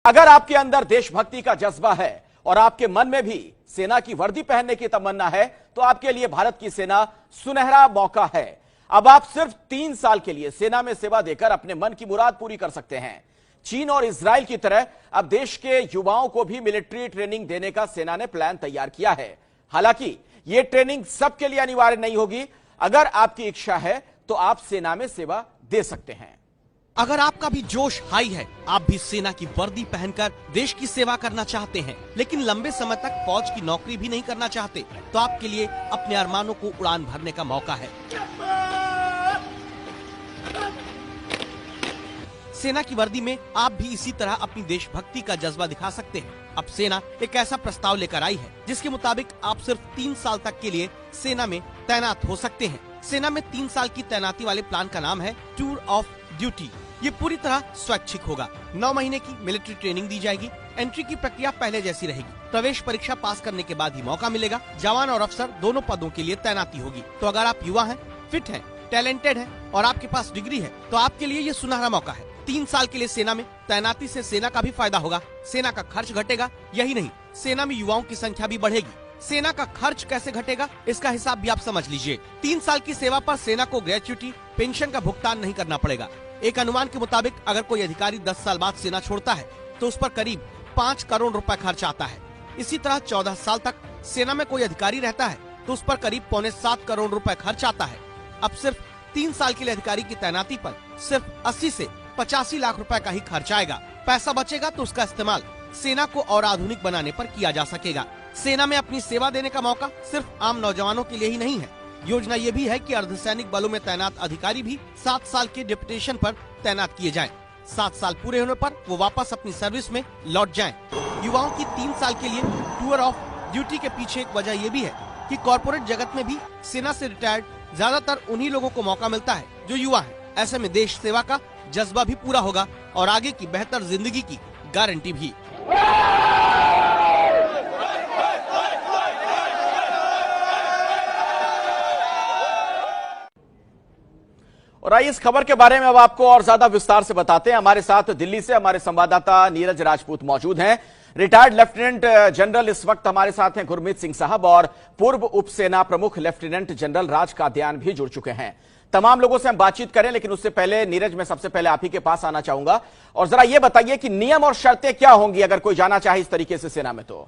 अगर आपके अंदर देशभक्ति का जज्बा है और आपके मन में भी सेना की वर्दी पहनने की तमन्ना है तो आपके लिए भारत की सेना सुनहरा मौका है। अब आप सिर्फ 3 साल के लिए सेना में सेवा देकर अपने मन की मुराद पूरी कर सकते हैं। चीन और इजराइल की तरह अब देश के युवाओं को भी मिलिट्री ट्रेनिंग देने का सेना ने प्लान तैयार किया है। हालांकि यह ट्रेनिंग सबके लिए अनिवार्य नहीं होगी। अगर आपकी इच्छा है तो आप सेना में सेवा दे सकते हैं। अगर आपका भी जोश हाई है, आप भी सेना की वर्दी पहनकर देश की सेवा करना चाहते हैं, लेकिन लंबे समय तक फौज की नौकरी भी नहीं करना चाहते, तो आपके लिए अपने अरमानों को उड़ान भरने का मौका है। सेना की वर्दी में आप भी इसी तरह अपनी देशभक्ति का जज्बा दिखा सकते हैं। अब सेना एक ऐसा प्रस्ताव लेकर आई है जिसके मुताबिक आप सिर्फ 3 साल तक के लिए सेना में तैनात हो सकते हैं। सेना में 3 साल की तैनाती वाले प्लान का नाम है टूर ऑफ ड्यूटी। ये पूरी तरह स्वैच्छिक होगा। 9 महीने की मिलिट्री ट्रेनिंग दी जाएगी। एंट्री की प्रक्रिया पहले जैसी रहेगी। प्रवेश परीक्षा पास करने के बाद ही मौका मिलेगा। जवान और अफसर दोनों पदों के लिए तैनाती होगी। तो अगर आप युवा हैं, फिट हैं, टैलेंटेड हैं और आपके पास डिग्री है तो आपके लिए ये सुनहरा मौका है। 3 साल के लिए सेना में तैनाती से सेना का भी फायदा होगा। सेना का खर्च घटेगा। यही नहीं, सेना में युवाओं की संख्या भी बढ़ेगी। सेना का खर्च कैसे घटेगा, इसका हिसाब भी आप समझ लीजिए। 3 साल की सेवा पर सेना को ग्रेच्युटी पेंशन का भुगतान नहीं करना पड़ेगा। एक अनुमान के मुताबिक अगर कोई अधिकारी 10 साल बाद सेना छोड़ता है तो उस पर करीब 5 करोड़ रुपए खर्च आता है। इसी तरह 14 साल तक सेना में कोई अधिकारी रहता है तो उस पर करीब 6.25 करोड़ रुपए खर्च आता है। अब सिर्फ 3 साल के लिए अधिकारी की तैनाती पर सिर्फ 80 से 85 लाख रुपए का ही खर्च आएगा। पैसा बचेगा तो उसका इस्तेमाल सेना को और आधुनिक बनाने पर किया जा सकेगा। सेना में अपनी सेवा देने का मौका सिर्फ आम नौजवानों के लिए ही नहीं है। योजना ये भी है कि अर्धसैनिक बलों में तैनात अधिकारी भी 7 साल के डिप्यूटेशन पर तैनात किए जाएं। 7 साल पूरे होने पर वो वापस अपनी सर्विस में लौट जाएं। युवाओं की 3 साल के लिए टूर ऑफ ड्यूटी के पीछे एक वजह ये भी है कि कॉर्पोरेट जगत में भी सेना से रिटायर्ड ज्यादातर उन्हीं लोगों को मौका मिलता है जो युवा है। ऐसे में देश सेवा का जज्बा भी पूरा होगा और आगे की बेहतर जिंदगी की गारंटी भी। और आइए इस खबर के बारे में अब आपको और ज्यादा विस्तार से बताते हैं। हमारे साथ दिल्ली से हमारे संवाददाता नीरज राजपूत मौजूद हैं। रिटायर्ड लेफ्टिनेंट जनरल इस वक्त हमारे साथ हैं गुरमीत सिंह साहब और पूर्व उप सेना प्रमुख लेफ्टिनेंट जनरल राज कादियान भी जुड़ चुके हैं। तमाम लोगों से हम बातचीत करें, लेकिन उससे पहले नीरज, मैं सबसे पहले आप ही के पास आना चाहूंगा और जरा यह बताइए कि नियम और शर्तें क्या होंगी अगर कोई जाना चाहे इस तरीके से सेना में तो।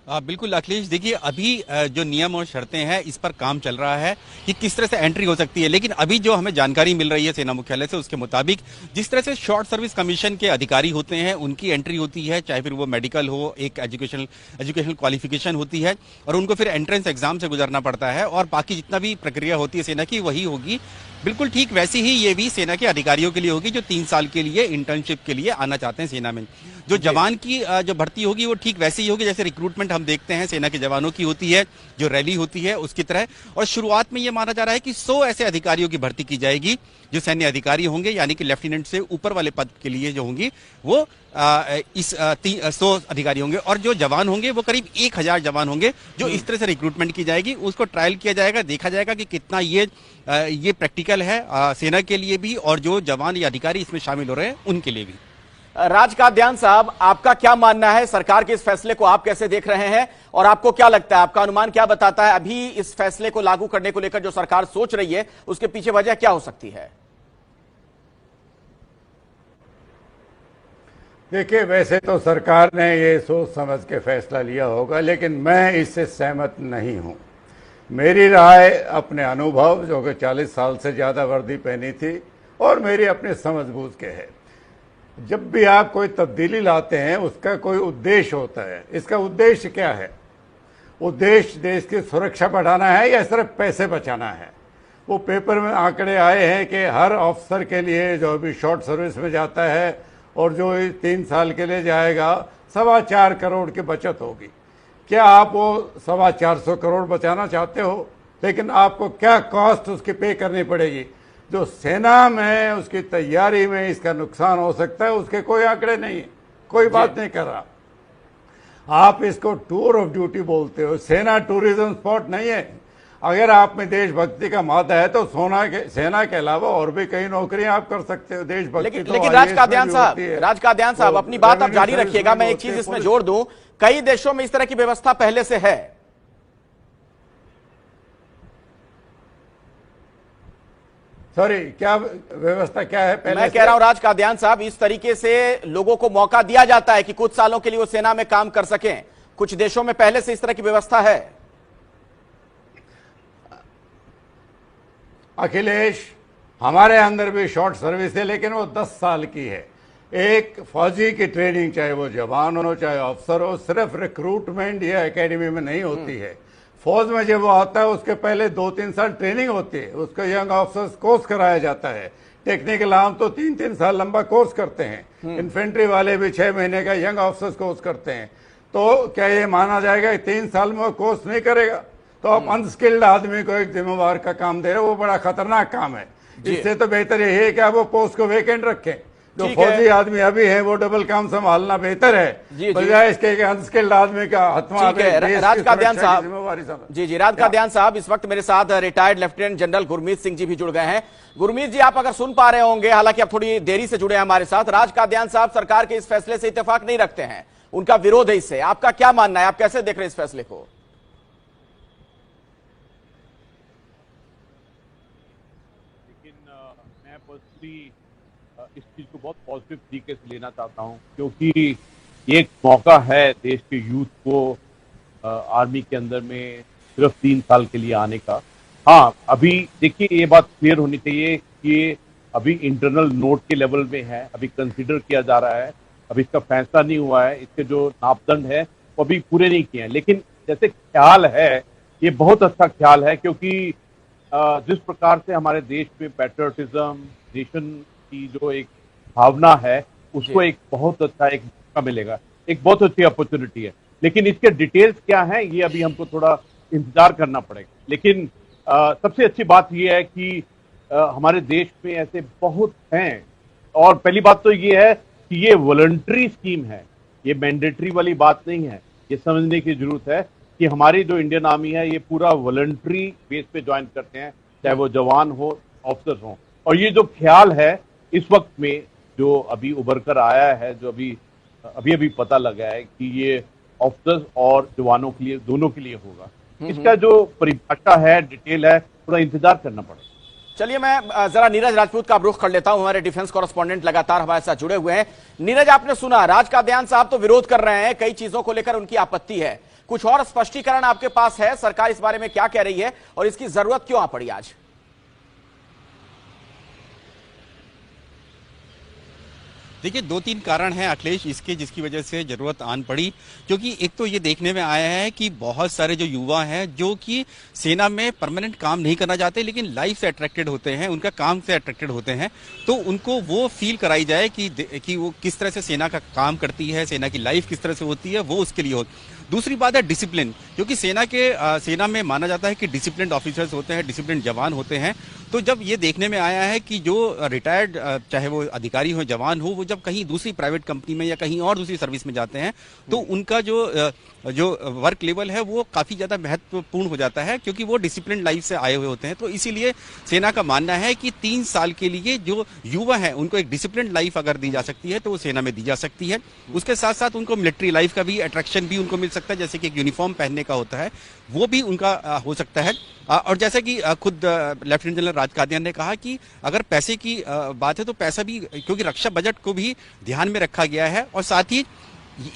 बिल्कुल अखिलेश, देखिए अभी जो नियम और शर्तें हैं इस पर काम चल रहा है कि किस तरह से एंट्री हो सकती है। लेकिन अभी जो हमें जानकारी मिल रही है सेना मुख्यालय से, उसके मुताबिक जिस तरह से शॉर्ट सर्विस कमीशन के अधिकारी होते हैं उनकी एंट्री होती है, चाहे फिर वो मेडिकल हो, एक एजुकेशनल क्वालिफिकेशन होती है और उनको फिर एंट्रेंस एग्जाम से गुजरना पड़ता है और बाकी जितना भी प्रक्रिया होती है सेना की वही होगी। बिल्कुल ठीक वैसी ही ये भी सेना के अधिकारियों के लिए होगी जो 3 साल के लिए इंटर्नशिप के लिए आना चाहते हैं सेना में। जो जवान की जो भर्ती होगी वो ठीक वैसे ही होगी जैसे रिक्रूटमेंट हम देखते हैं सेना के जवानों की होती है, जो रैली होती है उसकी तरह। और शुरुआत में ये माना जा रहा है कि 100 ऐसे अधिकारियों की भर्ती की जाएगी जो सैन्य अधिकारी होंगे, यानी कि लेफ्टिनेंट से ऊपर वाले पद के लिए जो होंगी वो 100 अधिकारी होंगे। और जो जवान होंगे वो करीब 1000 जवान होंगे जो इस तरह से रिक्रूटमेंट की जाएगी। उसको ट्रायल किया जाएगा, देखा जाएगा कि कितना ये प्रैक्टिकल है सेना के लिए भी और जो जवान या अधिकारी इसमें शामिल हो रहे हैं उनके लिए भी। राज कादियान साहब, आपका क्या मानना है? सरकार के इस फैसले को आप कैसे देख रहे हैं और आपको क्या लगता है, आपका अनुमान क्या बताता है अभी इस फैसले को लागू करने को लेकर जो सरकार सोच रही है उसके पीछे वजह क्या हो सकती है? देखिए, वैसे तो सरकार ने ये सोच समझ के फैसला लिया होगा, लेकिन मैं इससे सहमत नहीं हूं। मेरी राय अपने अनुभव, जो कि 40 साल से ज़्यादा वर्दी पहनी थी, और मेरी अपनी समझबूझ के है। जब भी आप कोई तब्दीली लाते हैं उसका कोई उद्देश्य होता है। इसका उद्देश्य क्या है? उद्देश्य देश की सुरक्षा बढ़ाना है या सिर्फ पैसे बचाना है? वो पेपर में आंकड़े आए हैं कि हर अफसर के लिए जो अभी शॉर्ट सर्विस में जाता है और जो 3 साल के लिए जाएगा 4.25 करोड़ की बचत होगी। क्या आप वो 425 करोड़ बचाना चाहते हो? लेकिन आपको क्या कॉस्ट उसकी पे करनी पड़ेगी? जो सेना में उसकी तैयारी में इसका नुकसान हो सकता है उसके कोई आंकड़े नहीं है, कोई बात नहीं कर रहा। आप इसको टूर ऑफ ड्यूटी बोलते हो, सेना टूरिज्म स्पॉट नहीं है। अगर आप में देशभक्ति का मादा है तो सेना के अलावा और भी कई नौकरियां आप कर सकते हो। देशभक्ति लेकिन राज कादियान साहब अपनी बात आप जारी रखिएगा। मैं एक चीज इसमें जोड़ दूं, कई देशों में इस तरह की व्यवस्था पहले से है। सॉरी, क्या व्यवस्था क्या है पहले? मैं कह रहा हूं राज कादियान साहब, इस तरीके से लोगों को मौका दिया जाता है कि कुछ सालों के लिए वो सेना में काम कर सकें। कुछ देशों में पहले से इस तरह की व्यवस्था है। अखिलेश, हमारे अंदर भी शॉर्ट सर्विस है, लेकिन वो 10 साल की है। एक फौजी की ट्रेनिंग, चाहे वो जवान हो चाहे अफसर हो, सिर्फ रिक्रूटमेंट या एकेडमी में नहीं होती है। फौज में जब वो आता है उसके पहले 2-3 साल ट्रेनिंग होती है, उसको यंग ऑफिसर्स कोर्स कराया जाता है। टेक्निकल आर्म तो 3-3 साल लंबा कोर्स करते हैं। इन्फेंट्री वाले भी 6 महीने का यंग ऑफिसर्स कोर्स करते हैं। तो क्या ये माना जाएगा कि 3 साल में वो कोर्स नहीं करेगा? तो आप अनस्किल्ड आदमी को एक जिम्मेवार का काम दे रहे हो, वो बड़ा खतरनाक काम है। इससे तो बेहतर यही है कि आप वो पोस्ट को वेकेंट रखें। जो फौजी आदमी अभी है वो डबल काम संभालना बेहतर है, बजाय इसके अनस्किल्ड आदमी का हथवा। राज कादियान साहब, जी राज कादियान साहब, इस वक्त मेरे साथ retired lieutenant general Gurmeet Singh ji भी जुड़ गए हैं। गुरमीत जी, आप अगर सुन पा रहे होंगे, हालांकि आप थोड़ी देरी से जुड़े हैं हमारे साथ। राज कादियान साहब सरकार के इस फैसले से इत्तेफाक नहीं रखते हैं, उनका विरोध है इससे। आपका क्या मानना है, आप कैसे देख रहे हैं इस फैसले को? मैं पर्सनली इस चीज को बहुत पॉजिटिव तरीके से लेना चाहता हूं, क्योंकि एक मौका है देश के यूथ को आर्मी के अंदर में सिर्फ 3 साल के लिए आने का। हाँ, अभी देखिए, ये बात क्लियर होनी चाहिए कि अभी इंटरनल नोट के लेवल में है, अभी कंसीडर किया जा रहा है, अभी इसका फैसला नहीं हुआ है, इसके जो मापदंड है वो अभी पूरे नहीं किए हैं। लेकिन जैसे ख्याल है, ये बहुत अच्छा ख्याल है, क्योंकि जिस प्रकार से हमारे देश में पैट्रियोटिज्म, नेशन की जो एक भावना है, उसको एक बहुत अच्छा एक मौका मिलेगा, एक बहुत अच्छी अपॉर्चुनिटी है। लेकिन इसके डिटेल्स क्या हैं, ये अभी हमको थोड़ा इंतजार करना पड़ेगा। लेकिन सबसे अच्छी बात ये है कि हमारे देश में ऐसे बहुत हैं। और पहली बात तो ये है कि ये वॉलंटरी स्कीम है, ये मैंडेटरी वाली बात नहीं है। ये समझने की जरूरत है कि हमारी जो इंडियन आर्मी है, ये पूरा वॉलंटरी बेस पे ज्वाइन करते हैं, चाहे वो जवान हो, ऑफिसर्स हो। और ये जो ख्याल है इस वक्त में जो अभी उभर कर आया है, जो अभी पता लगा है कि ये ऑफिसर्स और जवानों के लिए, दोनों के लिए होगा, इसका जो परिभाषा है, डिटेल है, थोड़ा इंतजार करना पड़ेगा। चलिए, मैं जरा नीरज राजपूत का रुख कर लेता हूं। हमारे डिफेंस कॉरेस्पॉन्डेंट लगातार हमारे साथ जुड़े हुए हैं। नीरज, आपने सुना, राज कादियान साहब तो विरोध कर रहे हैं, कई चीजों को लेकर उनकी आपत्ति है। कुछ और स्पष्टीकरण आपके पास है? सरकार इस बारे में क्या कह रही है और इसकी जरूरत क्यों आ पड़ी आज? देखिए, 2-3 कारण हैं अखिलेश इसके, जिसकी वजह से जरूरत आन पड़ी। क्योंकि एक तो ये देखने में आया है कि बहुत सारे जो युवा हैं जो कि सेना में परमानेंट काम नहीं करना चाहते, लेकिन लाइफ से अट्रैक्टेड होते हैं, उनका काम से अट्रैक्टेड होते हैं, तो उनको वो फील कराई जाए कि वो किस तरह से सेना का काम करती है, सेना की लाइफ किस तरह से होती है, वो उसके लिए हो। दूसरी बात है डिसिप्लिन, क्योंकि सेना में माना जाता है कि डिसिप्लिन ऑफिसर्स होते हैं, डिसिप्लिन जवान होते हैं। तो जब ये देखने में आया है कि जो रिटायर्ड, चाहे वो अधिकारी हो, जवान हो, वो जब कहीं दूसरी प्राइवेट कंपनी में या कहीं और दूसरी सर्विस में जाते हैं, तो उनका जो वर्क लेवल है वो काफी ज्यादा महत्वपूर्ण हो जाता है, क्योंकि वो डिसिप्लिन लाइफ से आए हुए होते हैं। तो इसीलिए सेना का मानना है कि 3 साल के लिए जो युवा है उनको एक डिसिप्लिन लाइफ अगर दी जा सकती है तो वो सेना में दी जा सकती है। उसके साथ साथ उनको मिलिट्री लाइफ का भी अट्रैक्शन भी उनको मिल सकता है, जैसे कि एक यूनिफॉर्म पहनने का होता है, वो भी उनका हो सकता है। और जैसा कि खुद लेफ्टिनेंट जनरल राज कादियान ने कहा कि अगर पैसे की बात है तो पैसा भी, क्योंकि रक्षा बजट को भी ध्यान में रखा गया है। और साथ ही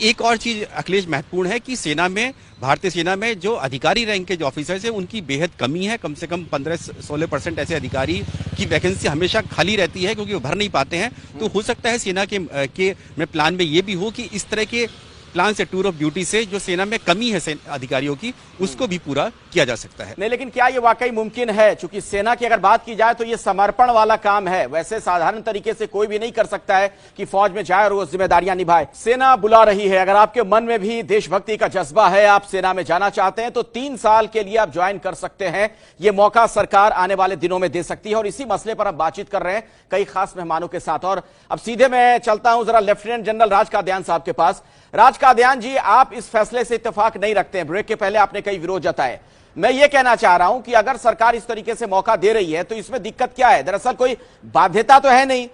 एक और चीज अखिलेश महत्वपूर्ण है कि सेना में, भारतीय सेना में जो अधिकारी रैंक के जो ऑफिसर्स हैं उनकी बेहद कमी है। कम से कम 15-16% ऐसे अधिकारी की वैकेंसी हमेशा खाली रहती है, क्योंकि वो भर नहीं पाते हैं। तो हो सकता है सेना के में प्लान में ये भी हो कि इस तरह के प्लान से, टूर ऑफ ड्यूटी से जो सेना में कमी है अधिकारियों की, उसको भी पूरा किया जा सकता है। नहीं, लेकिन क्या ये वाकई मुमकिन है? चूंकि सेना की अगर बात की जाए तो ये समर्पण वाला काम है, वैसे साधारण तरीके से कोई भी नहीं कर सकता है कि फौज में जाए और वो जिम्मेदारियां निभाए। सेना बुला रही है, अगर आपके मन में भी देशभक्ति का जज्बा है, आप सेना में जाना चाहते हैं, तो 3 साल के लिए आप ज्वाइन कर सकते हैं। ये मौका सरकार आने वाले दिनों में दे सकती है और इसी मसले पर अब बातचीत कर रहे हैं कई खास मेहमानों के साथ। और अब सीधे मैं चलता हूं जरा लेफ्टिनेंट जनरल राज कादियान साहब के पास। राज कादियान जी, आप इस फैसले से इत्तेफाक नहीं रखते हैं, ब्रेक के पहले आपने कई विरोध जताए। मैं ये कहना चाह रहा हूं कि अगर सरकार इस तरीके से मौका दे रही है तो इसमें दिक्कत क्या है? दरअसल कोई बाध्यता तो है नहीं,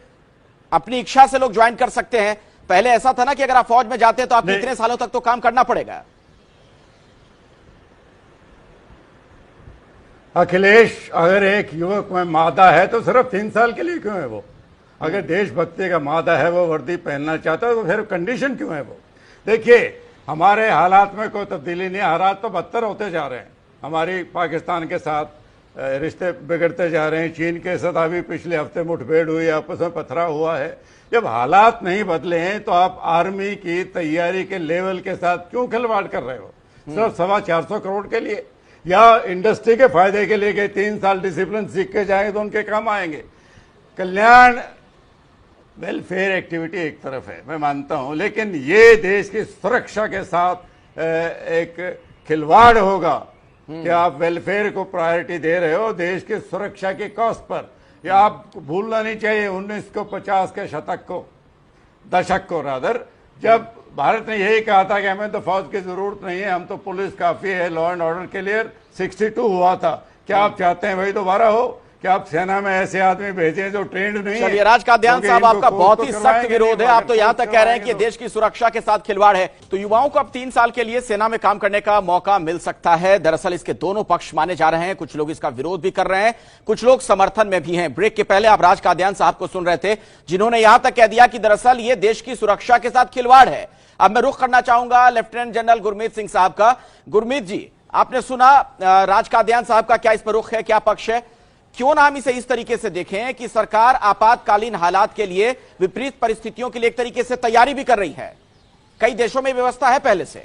अपनी इच्छा से लोग ज्वाइन कर सकते हैं। पहले ऐसा था ना कि अगर आप फौज में जाते हैं तो आपको इतने सालों तक तो काम करना पड़ेगा। अखिलेश, अगर एक युवक में मादा है तो सिर्फ 3 साल के लिए क्यों है वो? अगर देशभक्ति का मादा है, वो वर्दी पहनना चाहता है, तो फिर कंडीशन क्यों है वो? देखिए, हमारे हालात में कोई तब्दीली नहीं, हालात तो बदतर होते जा रहे हैं। हमारी पाकिस्तान के साथ रिश्ते बिगड़ते जा रहे हैं। चीन के साथ अभी पिछले हफ्ते मुठभेड़ हुई, आपस में पथराव हुआ है। जब हालात नहीं बदले हैं तो आप आर्मी की तैयारी के लेवल के साथ क्यों खिलवाड़ कर रहे हो? सिर्फ 425 करोड़ के लिए, या इंडस्ट्री के फायदे के लिए कि 3 साल डिसिप्लिन सीख के जाएंगे तो उनके काम आएंगे? कल्याण वेलफेयर एक्टिविटी एक तरफ है, मैं मानता हूं, लेकिन ये देश की सुरक्षा के साथ एक खिलवाड़ होगा कि आप वेलफेयर को प्रायोरिटी दे रहे हो देश की सुरक्षा के कॉस्ट पर। या आप भूलना नहीं चाहिए 1950 के दशक को रादर, जब भारत ने यही कहा था कि हमें तो फौज की जरूरत नहीं है, हम तो पुलिस काफी है, लॉ एंड ऑर्डर के लिए 62 हुआ था। क्या आप चाहते हैं वही दोबारा हो? क्या आप सेना में ऐसे आदमी भेजें जो ट्रेंड नहीं है? चलिए, राजकाद्यान साहब, आपका बहुत ही सख्त विरोध है। आप तो यहां तक कह रहे हैं कि देश की सुरक्षा के साथ खिलवाड़ है। तो युवाओं को अब 3 साल के लिए सेना में काम करने का मौका मिल सकता है। दरअसल इसके दोनों पक्ष माने जा रहे हैं। कुछ लोग इसका विरोध भी कर रहे हैं, कुछ लोग समर्थन में भी हैं। ब्रेक के पहले आप राजकाद्यान साहब को सुन रहे थे, जिन्होंने यहां तक कह दिया कि दरअसल ये देश की सुरक्षा के साथ खिलवाड़ है। अब मैं रुख करना चाहूंगा लेफ्टिनेंट जनरल गुरमीत सिंह साहब का। गुरमीत जी, आपने सुना राजकाद्यान साहब का, क्या इस पर रुख है, क्या पक्ष है? क्यों ना हम इसे इस तरीके से देखें कि सरकार आपातकालीन हालात के लिए, विपरीत परिस्थितियों के लिए एक तरीके से तैयारी भी कर रही है। कई देशों में व्यवस्था है पहले से।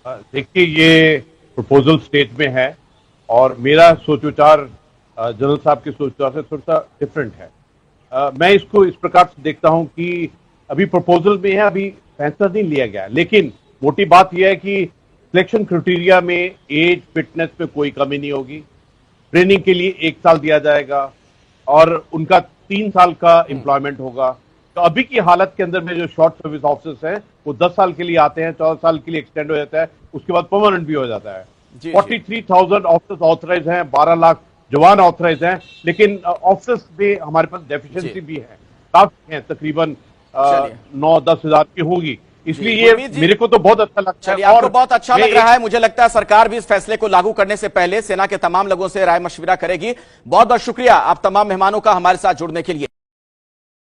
देखिए, ये प्रपोजल स्टेज में है और मेरा सोच विचार जनरल साहब के सोच विचार से थोड़ा सा डिफरेंट है। मैं इसको इस प्रकार से देखता हूं कि अभी प्रपोजल में है, अभी फैसला नहीं लिया गया, लेकिन मोटी बात यह है कि सिलेक्शन क्राइटेरिया में एज, फिटनेस पे कोई कमी नहीं होगी। ट्रेनिंग के लिए 1 साल दिया जाएगा और उनका 3 साल का एम्प्लॉयमेंट होगा। तो अभी की हालत के अंदर में जो शॉर्ट सर्विस ऑफिसर्स हैं वो 10 साल के लिए आते हैं, 14 साल के लिए एक्सटेंड हो जाता है, उसके बाद परमानेंट भी हो जाता है। 43,000 ऑफिसर्स ऑथराइज हैं, 12 लाख जवान ऑथराइज हैं, लेकिन ऑफिसर्स में हमारे पास डेफिशिएंसी भी है, काफी है, तकरीबन 9-10 हजार की होगी। इसलिए ये मेरे को तो बहुत अच्छा लगता है। आपको बहुत अच्छा लग रहा है। मुझे लगता है सरकार भी इस फैसले को लागू करने से पहले सेना के तमाम लोगों से राय मशविरा करेगी। बहुत बहुत शुक्रिया आप तमाम मेहमानों का हमारे साथ जुड़ने के लिए।